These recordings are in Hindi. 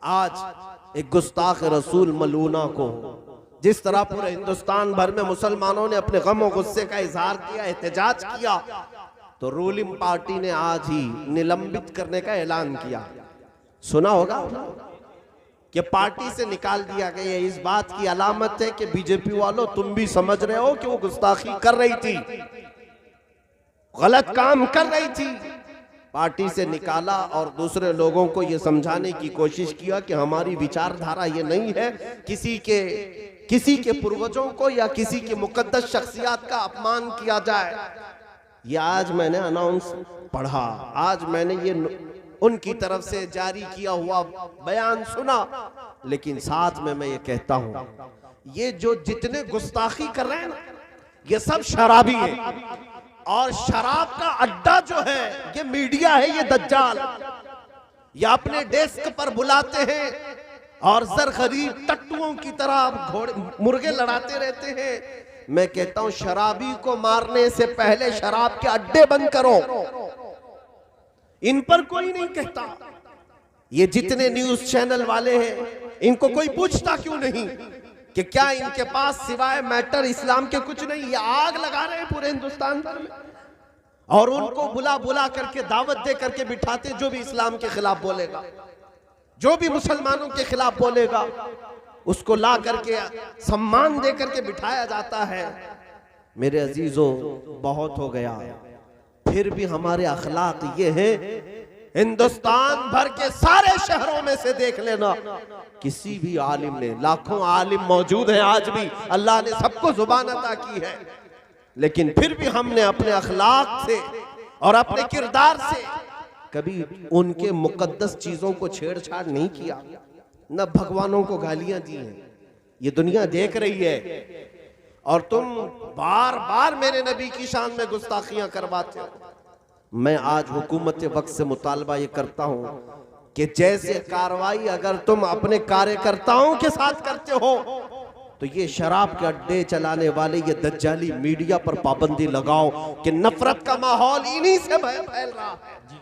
आज एक गुस्ताख रसूल मलूना को जिस तरह पूरे हिंदुस्तान भर में मुसलमानों ने अपने गम और गुस्से का इजहार किया, एहतजाज किया, तो रूलिंग पार्टी ने आज ही निलंबित करने का ऐलान किया। सुना होगा कि पार्टी से निकाल दिया गया। इस बात की अलामत है कि बीजेपी वालों तुम भी समझ रहे हो कि वो गुस्ताखी कर रही थी, गलत काम कर रही थी। पार्टी से निकाला और दूसरे लोगों को यह समझाने की कोशिश किया कि हमारी विचारधारा ये नहीं है किसी के पूर्वजों को या किसी की मुकद्दस शख्सियत का अपमान किया जाए। ये आज मैंने अनाउंस पढ़ा, आज मैंने ये उनकी तरफ से जारी किया हुआ बयान सुना, लेकिन साथ में मैं ये कहता हूं, ये जो जितने गुस्ताखी कर रहे हैं ना, ये सब शराबी है। और शराब का अड्डा जो है ये मीडिया है, ये दज्जाल। ये अपने डेस्क पर बुलाते हैं और ज़रख़रीब टट्टुओं की तरह घोड़े मुर्गे लड़ाते रहते हैं। मैं कहता हूं शराबी को मारने से पहले शराब के अड्डे बंद करो। इन पर कोई नहीं कहता। ये जितने न्यूज चैनल वाले हैं इनको कोई पूछता क्यों नहीं कि क्या इनके पास सिवाय मैटर इस्लाम के कुछ नहीं? ये आग लगा रहे हैं पूरे हिंदुस्तान भर में और उनको बुला बुला करके दावत दे करके बिठाते। जो भी इस्लाम के खिलाफ बोलेगा, जो भी मुसलमानों के खिलाफ बोलेगा, उसको ला करके सम्मान दे करके बिठाया जाता है। मेरे अजीजों, बहुत हो गया। फिर भी हमारे अखलाक ये है, हिंदुस्तान भर के सारे शहरों में से देख लेना, किसी भी आलिम ने, लाखों आलिम मौजूद हैं आज भी, अल्लाह ने सबको जुबान अता की है, लेकिन फिर भी हमने अपने अखलाक से और अपने किरदार से कभी उनके मुकद्दस चीजों को छेड़छाड़ नहीं किया, न भगवानों को गालियां दी हैं। ये दुनिया देख रही है और तुम बार बार मेरे नबी की शान में गुस्ताखियां करवाते हो। मैं आज हुकूमत वक्त से मुतालबा ये करता हूं कि जैसे कार्रवाई अगर तुम अपने कार्यकर्ताओं के साथ करते हो, तो ये शराब के अड्डे चलाने वाले ये दज्जाली मीडिया पर पाबंदी लगाओ कि नफरत का माहौल इन्हीं से फैल रहा है,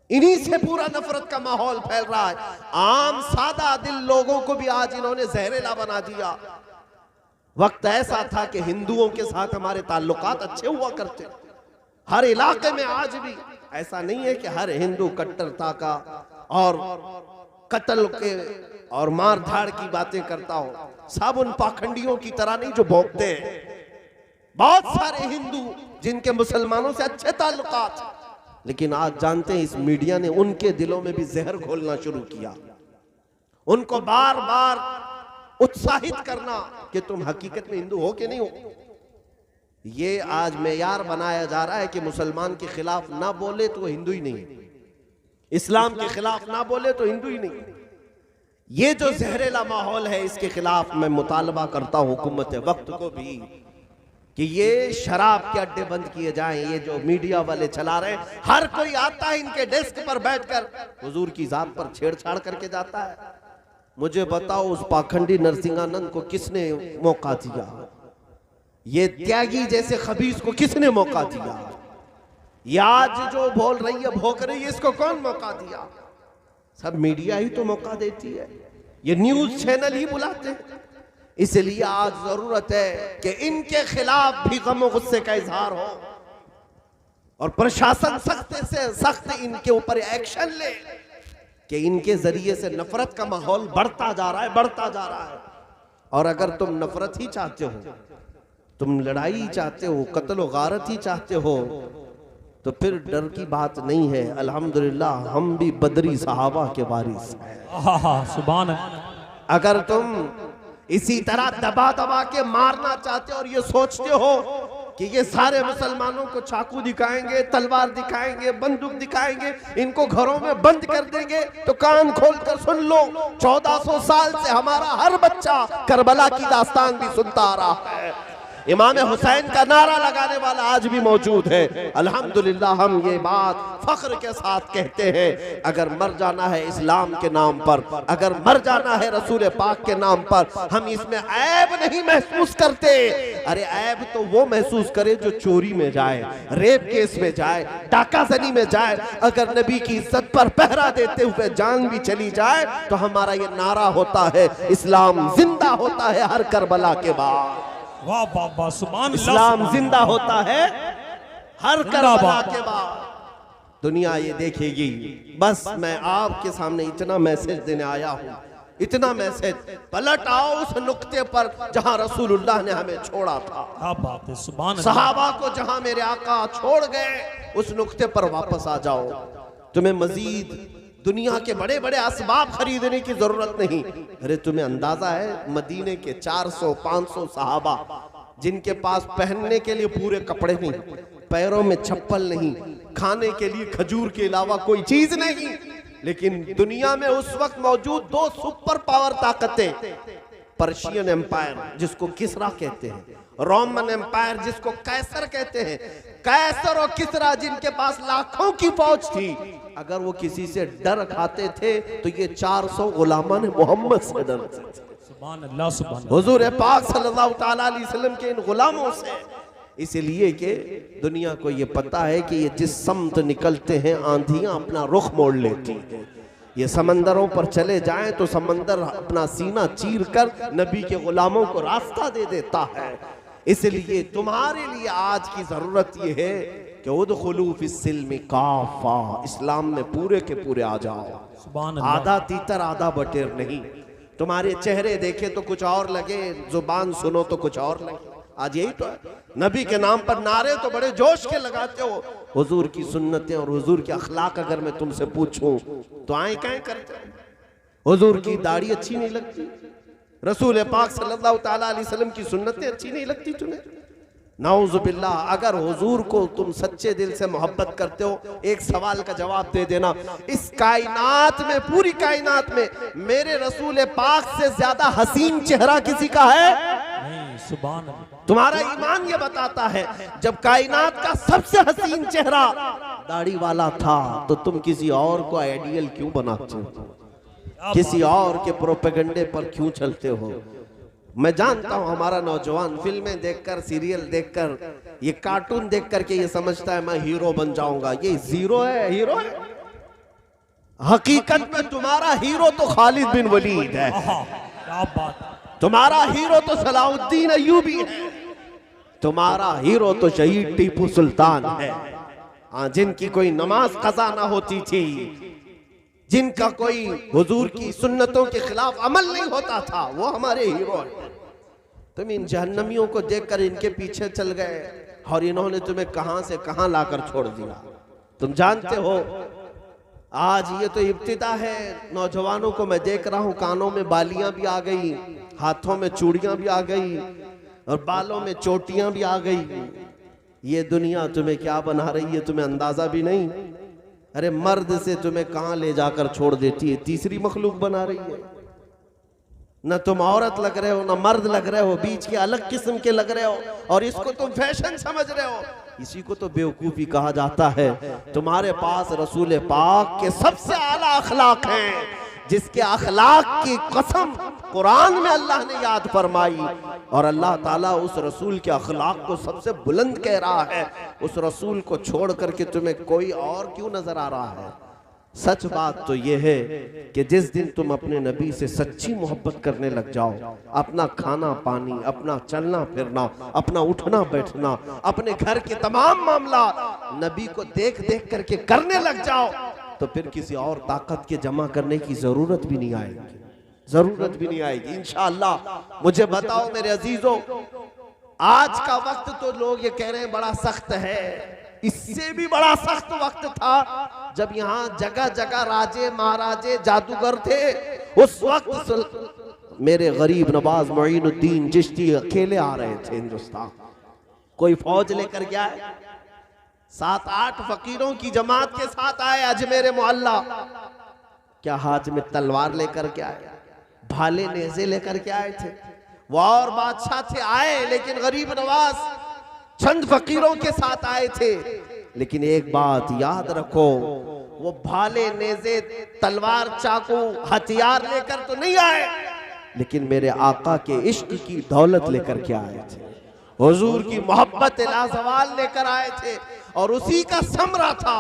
इन्हीं से पूरा नफरत का माहौल फैल रहा है। आम सादा दिल लोगों को भी आज इन्होंने जहरीला बना दिया। वक्त ऐसा था कि हिंदुओं के साथ हमारे ताल्लुकात अच्छे हुआ करते, हर इलाके में। आज भी ऐसा नहीं है कि हर हिंदू कट्टरता का और कत्ल के और मार धाड़ की बातें करता हो। सब उन पाखंडियों की तरह नहीं जो भोंकते हैं। बहुत सारे हिंदू जिनके मुसलमानों से अच्छे ताल्लुकात, लेकिन आज जानते हैं इस मीडिया ने उनके दिलों में भी जहर घोलना शुरू किया, उनको बार बार उत्साहित करना कि तुम हकीकत में हिंदू हो कि नहीं हो। ये आज मेयार बनाया जा रहा है कि मुसलमान के खिलाफ ना बोले तो हिंदू ही नहीं, इस्लाम के खिलाफ ना बोले तो हिंदू ही नहीं। ये जो जहरीला माहौल है, इसके खिलाफ मैं मुतालबा करता हूं हुकूमत वक्त को भी कि ये शराब के अड्डे बंद किए जाएं। ये जो मीडिया वाले चला रहे हैं, हर कोई आता है इनके डेस्क पर बैठकर हुजूर की जात पर छेड़छाड़ करके जाता है। मुझे बताओ उस पाखंडी नरसिंहानंद को किसने मौका दिया? ये त्यागी जैसे खबीस को किसने मौका दिया? ये आज जो बोल रही है, भोंक रही है, इसको कौन मौका दिया? सब मीडिया ही तो मौका देती है, ये न्यूज चैनल ही बुलाते हैं। इसलिए आज जरूरत है कि इनके खिलाफ भी गम और गुस्से का इजहार हो और प्रशासन सख्त से सख्त इनके ऊपर एक्शन ले कि इनके जरिए से नफरत का माहौल बढ़ता जा रहा है, बढ़ता जा रहा है। और अगर तुम नफरत ही चाहते हो, तुम लड़ाई चाहते हो, कत्ल गारत ही चाहते हो, तो फिर डर की बात नहीं है। अल्हम्दुलिल्लाह हम भी बदरी सहाबा के वारिस हैं। सुभान अल्लाह। अगर तुम इसी तरह दबा दबा के मारना चाहते हो और ये सोचते हो कि ये सारे मुसलमानों को चाकू दिखाएंगे, तलवार दिखाएंगे, बंदूक दिखाएंगे, इनको घरों में बंद कर देंगे, तो कान खोल कर सुन लो, 1400 साल से हमारा हर बच्चा करबला की दास्तान भी सुनता आ रहा है। इमाम हुसैन का नारा लगाने वाला आज भी मौजूद है। अल्हम्दुलिल्लाह हम ये बात फख्र के साथ कहते हैं, अगर मर जाना है इस्लाम के नाम पर, अगर मर जाना है रसूल पाक के नाम पर, हम इसमें ऐब नहीं महसूस करते। अरे ऐब तो वो महसूस करे जो चोरी में जाए, रेप केस में जाए, डाका जनी में जाए। अगर नबी की इज्जत पर पहरा देते हुए जान भी चली जाए तो हमारा ये नारा होता है, इस्लाम जिंदा होता है हर करबला के बाद। वाह बाबा सुभान अल्लाह। इस्लाम जिंदा होता है हर करबला के बाद। दुनिया ये देखेगी। बस मैं आपके सामने इतना मैसेज देने आया हूँ, इतना मैसेज। पलट आओ उस नुक्ते पर जहां रसूलुल्लाह ने हमें छोड़ा था। क्या बात है, सुभान अल्लाह। सहाबा को जहां मेरे आका छोड़ गए उस नुक्ते पर वापस आ जाओ। तुम्हें मजीद दुनिया के बड़े बड़े असबाब खरीदने की जरूरत नहीं। अरे तुम्हें अंदाजा है मदीने के 400-500 सहाबा जिनके पास पहनने के लिए पूरे कपड़े नहीं, पैरों में चप्पल नहीं, खाने के लिए खजूर के अलावा कोई चीज नहीं, लेकिन दुनिया में उस वक्त मौजूद 2 सुपर पावर ताकतें, पर्शियन एम्पायर जिसको किसरा कहते हैं, रोमन एम्पायर जिसको कैसर कहते हैं। कैसर और किसरा जिनके पास लाखों की फौज थी, अगर वो किसी से डर खाते थे तो ये 400 गुलामान मोहम्मद से डरते थे। सुभान अल्लाह, सुभान अल्लाह। हुजूर पाक सल्लल्लाहु ताला अलैहि वसल्लम के इन गुलामों से, इसलिए कि दुनिया को ये पता है कि ये जिस समत निकलते हैं आंधियां अपना रुख मोड़ लेती हैं। ये समंदरों पर चले जाएं तो समंदर अपना सीना चीर कर नबी के गुलामों को रास्ता दे देता है। इसलिए तुम्हारे लिए आज की जरूरत यह है कि उदखुलू फिस्सिल्म काफा, इस्लाम में पूरे के पूरे आ जाओ। सुभान अल्लाह। आधा तीतर आधा बटेर नहीं। तुम्हारे चेहरे देखे तो कुछ और लगे, जुबान सुनो तो कुछ और लगे। आज यही तो है। नबी के नाम पर नारे तो बड़े जोश के लगाते हो, हुजूर की सुन्नतें और हुजूर के अखलाक अगर मैं तुमसे पूछूं तो आए क्या करते हो? हुजूर की दाढ़ी अच्छी नहीं लगती, रसूल पाक सल्लल्लाहु ताला अलैहि वसल्लम की सुन्नतें अच्छी नहीं लगती तुम्हें? नाउजुबिल्लाह। अगर हुजूर को तुम सच्चे दिल से मोहब्बत करते हो, एक सवाल का जवाब दे देना, इस कायनात में, पूरी कायनात में मेरे रसूल पाक से ज्यादा हसीन चेहरा किसी का है? नहीं, सुभान अल्लाह। तुम्हारा ईमान ये बताता है जब कायनात का सबसे हसीन चेहरा दाढ़ी वाला था तो तुम किसी और को आइडियल क्यों बनाते हो? किसी और के प्रोपेगेंडे पर क्यों चलते हो? मैं जानता हूं हमारा नौजवान फिल्में देखकर, सीरियल देखकर, ये कार्टून देख करके ये समझता है मैं हीरो बन जाऊंगा। ये जीरो है, हीरो है। हकीकत में तुम्हारा हीरो तो खालिद बिन वलीद है। क्या बात। तुम्हारा हीरो तो सलाउद्दीन अय्यूबी है। तुम्हारा हीरो तो शहीद टीपू सुल्तान है। जिनकी कोई नमाज कज़ा ना होती थी, जिनका कोई हुजूर की सुन्नतों के खिलाफ अमल नहीं होता था, वो हमारे हीरो हैं। तुम इन जहन्नमियों को देखकर इनके पीछे चल गए और इन्होंने तुम्हें कहां से कहां लाकर छोड़ दिया। तुम जानते हो आज ये तो इब्तिदा है। नौजवानों को मैं देख रहा हूं, कानों में बालियां भी आ गई, हाथों में चूड़ियां भी आ गई और बालों में चोटियां भी आ गई। ये दुनिया तुम्हें क्या बना रही है तुम्हें अंदाजा भी नहीं। अरे मर्द से तुम्हें कहां ले जाकर छोड़ देती है, तीसरी मखलूक बना रही है। न तुम औरत लग रहे हो, न मर्द लग रहे हो, बीच के अलग किस्म के लग रहे हो और इसको तुम फैशन समझ रहे हो। इसी को तो बेवकूफी कहा जाता है। तुम्हारे पास रसूल पाक के सबसे आला अखलाक हैं, जिसके अखलाक की कसम कुरान में अल्लाह ने याद फरमाई और अल्लाह ताला उस रसूल के अखलाक को सबसे बुलंद कह रहा है। उस रसूल को छोड़ करके तुम्हें कोई और क्यों नजर आ रहा है? सच बात तो यह है कि जिस दिन तुम अपने नबी से सच्ची मोहब्बत करने लग जाओ, अपना खाना पानी, अपना चलना फिरना, अपना उठना बैठना, अपने घर के तमाम मामला नबी को देख देख करके करने लग जाओ, तो फिर किसी और ताकत के जमा करने की जरूरत भी नहीं आएगी, जरूरत भी नहीं आएगी इंशाअल्लाह। मुझे बताओ मेरे अजीजों, आज का वक्त तो लोग ये कह रहे हैं बड़ा सख्त है, इससे भी बड़ा सख्त वक्त था जब यहाँ जगह जगह राजे महाराजे जादूगर थे। उस वक्त मेरे गरीब नवाज मोइनुद्दीन चिश्ती अकेले आ रहे थे हिंदुस्तान, कोई फौज लेकर गया है, 7-8 फकीरों की जमात के साथ आए अजमेर मोहल्ला। क्या हाथ में तलवार लेकर के आए, भाले नेज़े लेकर के आए थे? वो और बादशाह थे आए, लेकिन गरीब नवाज चंद फकीरों के साथ आए थे। लेकिन एक बात याद रखो, वो भाले नेज़े तलवार चाकू हथियार लेकर तो नहीं आए, लेकिन मेरे आका के इश्क की दौलत लेकर के आए थे, हुजूर की मोहब्बत लाजवाल लेकर आए थे। और उसी का समरा था,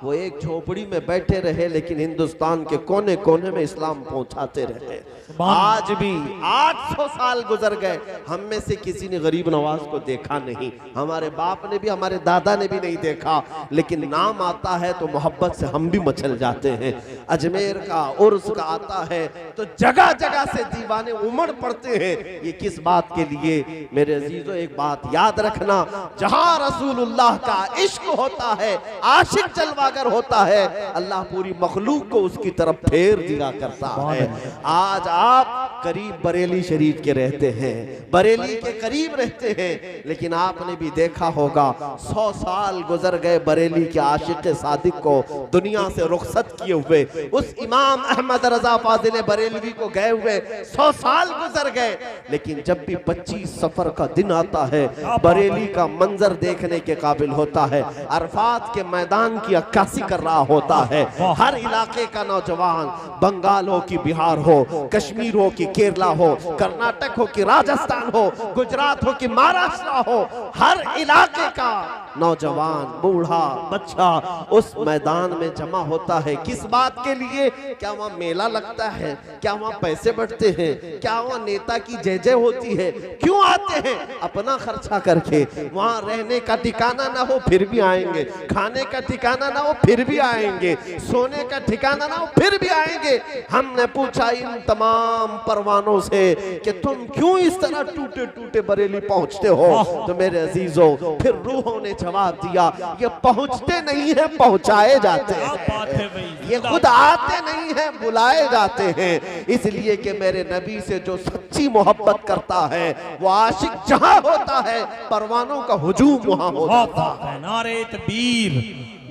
वो एक झोपड़ी में बैठे रहे लेकिन हिंदुस्तान के कोने कोने में इस्लाम पहुंचाते रहे। आज भी 800 साल गुजर गए, हम में से किसी ने गरीब नवाज को देखा नहीं, हमारे बाप ने भी हमारे दादा ने भी नहीं देखा, लेकिन नाम आता है तो मोहब्बत से हम भी मचल जाते हैं। अजमेर का उर्स का आता है तो जगह जगह से दीवाने उमड़ पड़ते हैं। ये किस बात के लिए? मेरे अजीजों, एक बात याद रखना, जहां रसूलुल्लाह का इश्क होता है, आशिक जलवागर होता है, अल्लाह पूरी मखलूक को उसकी तरफ फेर दिया करता है। आज आप करीब बरेली शरीफ के रहते हैं, बरेली के करीब रहते हैं, लेकिन आपने भी देखा होगा 100 साल गुजर गए बरेली के आशिक सादिक को दुनिया से रुखसत किए हुए। उस इमाम अहमद रजा फाजिल बरेलवी को गए हुए 100 साल गुजर गए, लेकिन जब भी 25 सफर का दिन आता है, बरेली का मंजर देखने के काबिल होता है। अरफात के मैदान की अक्कासी कर रहा होता है हर इलाके का नौजवान, बंगाल हो कि बिहार हो, कश्मीर हो कि केरला हो, कर्नाटक हो कि राजस्थान हो, गुजरात हो कि महाराष्ट्र हो, हर इलाके का नौजवान, बूढ़ा, बच्चा उस मैदान में जमा होता है। किस बात के लिए? क्या वहाँ मेला लगता है? क्या वहाँ पैसे बढ़ते हैं? क्या वहाँ नेता की जय जय होती है? क्यों आते हैं? अपना खर्चा करके। वहाँ रहने का ठिकाना ना हो फिर भी आएंगे, खाने का ठिकाना ना हो फिर भी आएंगे, सोने का ठिकाना ना हो फिर भी आएंगे। हमने पूछा इन तमाम परवानों से कि तुम क्यों इस तरह टूटे टूटे बरेली पहुंचते हो? तो मेरे अजीजों, फिर रूहों ने जवाब दिया, ये पहुंचते नहीं है, पहुंचाए जाते हैं। ये खुद आते नहीं है, बुलाए जाते हैं। इसलिए कि मेरे नबी से जो सच्ची मोहब्बत करता है, वो आशिक जहां होता है, परवानों का हुजूम वहां होता है। नारे तकबीर,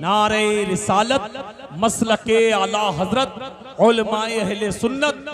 नारे रिसालत, मसलके आला हजरत, उलमाए अहले सुन्नत,